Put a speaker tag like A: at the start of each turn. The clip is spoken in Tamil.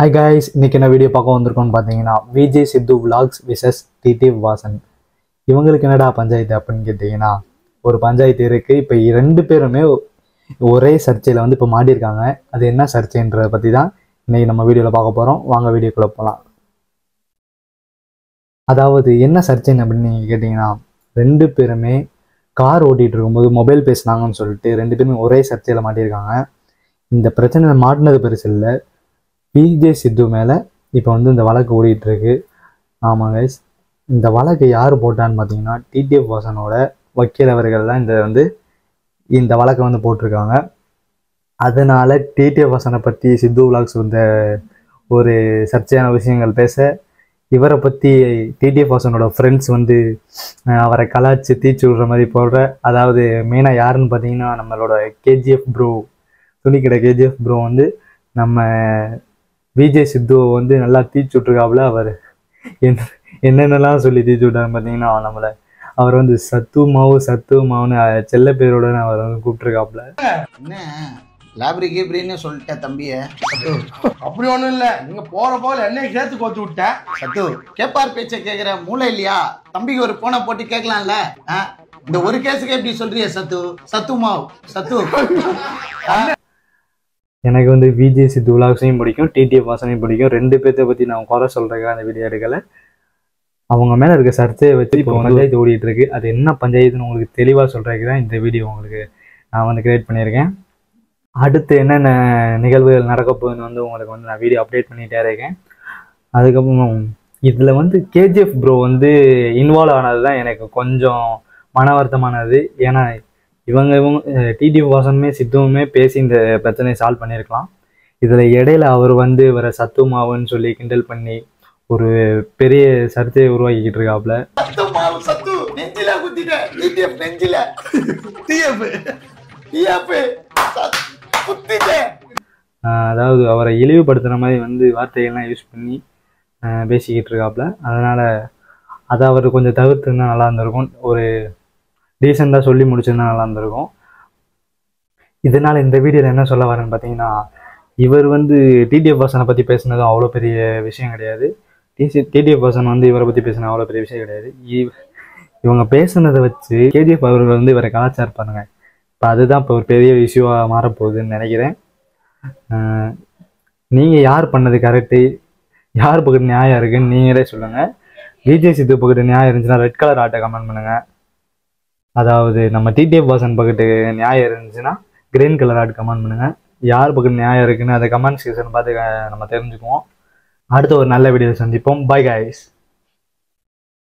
A: ஹாய் காய்ஸ், இன்றைக்கி என்ன வீடியோ பார்க்க வந்திருக்கோன்னு பார்த்தீங்கன்னா விஜய் சித்து விலாக்ஸ் விசஸ் டிடிஎஃப் வாசன். இவங்களுக்கு என்னடா பஞ்சாயத்து அப்படின்னு கேட்டிங்கன்னா, ஒரு பஞ்சாயத்து இருக்குது. இப்போ ரெண்டு பேருமே ஒரே சர்ச்சையில் இப்போ மாட்டியிருக்காங்க. அது என்ன சர்ச்சைன்றதை பற்றி தான் இன்றைக்கி நம்ம வீடியோவில் பார்க்க போகிறோம். வாங்க வீடியோக்குள்ளே போகலாம். அதாவது என்ன சர்ச்சைன்னு அப்படின்னு நீங்கள் கேட்டிங்கன்னா, ரெண்டு பேருமே கார் ஓட்டிகிட்டு இருக்கும்போது மொபைல் பேசுனாங்கன்னு சொல்லிட்டு ரெண்டு பேருமே ஒரே சர்ச்சையில் மாட்டியிருக்காங்க. இந்த பிரச்சனை மாட்டினது பெருசு இல்லை, விஜய் சித்து மேலே இப்போ இந்த வழக்கு ஓடிட்டுருக்கு. ஆமாம் கைஸ், இந்த வழக்கு யார் போட்டான்னு பார்த்தீங்கன்னா டிடிஎஃப் வாசனோட வக்கீல் அவர்கள் தான் இந்த வழக்கை போட்டிருக்காங்க. அதனால் டிடிஎஃப் வாசனை பற்றி சித்து விலாக்ஸ் ஒரு சர்ச்சையான விஷயங்கள் பேச, இவரை பற்றி டிடிஎஃப் வாசனோட ஃப்ரெண்ட்ஸ் அவரை கலாய்ச்சி தீச்சு விடுற மாதிரி போடுற, அதாவது மெயினாக யாருன்னு பார்த்தீங்கன்னா நம்மளோட கேஜிஎஃப் ப்ரோ, துணிக்கடை கேஜிஎஃப் ப்ரோ நம்ம விஜய் சித்துவை நல்லா தீச்சு விட்ருக்காப்புல. அவர் என்னென்னலாம் சொல்லி தீச்சு விட்டாருன்னு பார்த்தீங்கன்னா, அவர் சத்து மாவுன்னு செல்ல பேரோட அவர் கூப்பிட்டுருக்காப்புல.
B: என்ன லாப்ரி கீப்ரின்னு சொல்லிட்டேன் தம்பிய. சத்து
C: அப்படி ஒண்ணும் இல்ல, நீங்க போற போல என்னையும் சேர்த்து கோத்து விட்டேன்.
B: சத்து கேப்பார் பேச்ச கேக்குற மூளை இல்லையா? தம்பிக்கு ஒரு போனை போட்டு கேட்கலாம்ல. இந்த ஒரு கேஸுக்கு எப்படி சொல்றிய சத்து? சத்து மாவு சத்து.
A: எனக்கு விஜய் சித்து விலாக்ஸையும் பிடிக்கும், டிடிஎஃப் வாசனையும் பிடிக்கும். ரெண்டு பேர்த்த பற்றி நான் குறை சொல்கிறேன் அந்த வீடியோ எடுக்கலை. அவங்க மேலே இருக்க சர்ச்சையை வச்சு இப்போ பஞ்சாயத்து ஓடிட்டு இருக்கு. அது என்ன பஞ்சாயத்துன்னு உங்களுக்கு தெளிவாக சொல்கிறதுக்கு தான் இந்த வீடியோ உங்களுக்கு நான் கிரியேட் பண்ணியிருக்கேன். அடுத்து என்னென்ன நிகழ்வுகள் நடக்க போகுதுன்னு உங்களுக்கு நான் வீடியோ அப்டேட் பண்ணிகிட்டே இருக்கேன். அதுக்கப்புறம் இதில் கேஜிஎஃப் ப்ரோ இன்வால்வ் ஆனது தான் எனக்கு கொஞ்சம் மன வருத்தமானது. ஏன்னா இவங்க டிடிஎஃப் வாசனுமே சித்துவுமே பேசி இந்த பிரச்சனையை சால்வ் பண்ணியிருக்கலாம். இதில் இடையில அவர் இவரை சத்து மாவுன்னு சொல்லி கிண்டல் பண்ணி ஒரு பெரிய சர்ச்சையை உருவாக்கிக்கிட்டு இருக்காப்புல. அதாவது அவரை இழிவுபடுத்துகிற மாதிரி வார்த்தைகள்லாம் யூஸ் பண்ணி பேசிக்கிட்டு இருக்காப்புல. அதனால் அதை அவர் கொஞ்சம் தவிர்த்துருந்தா நல்லா இருந்திருக்கும், ஒரு டீசெண்டாக சொல்லி முடிச்சிருந்தா நல்லா இருந்திருக்கும். இதனால் இந்த வீடியோவில் என்ன சொல்ல வரேன்னு பார்த்தீங்கன்னா, இவர் டிடிஎஃப் வாசனை பற்றி பேசுனதும் அவ்வளோ பெரிய விஷயம் கிடையாது. டிடிஎஃப் வாசன் இவரை பற்றி பேசினது அவ்வளோ பெரிய விஷயம் கிடையாது. இவங்க பேசுனதை வச்சு கேஜிஎஃப் அவர்கள் இவரை கலாச்சாரம் பாருங்க. இப்போ அதுதான் இப்போ ஒரு பெரிய இஷ்யூவாக மாறப்போகுதுன்னு நினைக்கிறேன். நீங்கள் யார் பண்ணது கரெக்டு, யார் பக்கத்து நியாயம் இருக்குன்னு நீங்களே சொல்லுங்கள். விஜய் சித்து பக்கத்து நியாயம் இருந்துச்சுன்னா ரெட் கலர் ஆட்டை கமெண்ட் பண்ணுங்கள். அதாவது நம்ம டிடிஎஃப் வாசன் பக்கத்து நியாயம் இருந்துச்சுன்னா கிரீன் கலர் ஆட் கமெண்ட் பண்ணுங்கள். யார் பக்கத்து நியாயம் இருக்குன்னு அதை கமெண்ட் செக்ஷன் பார்த்து நம்ம தெரிஞ்சுக்குவோம். அடுத்த ஒரு நல்ல வீடியோ சந்திப்போம். Bye guys.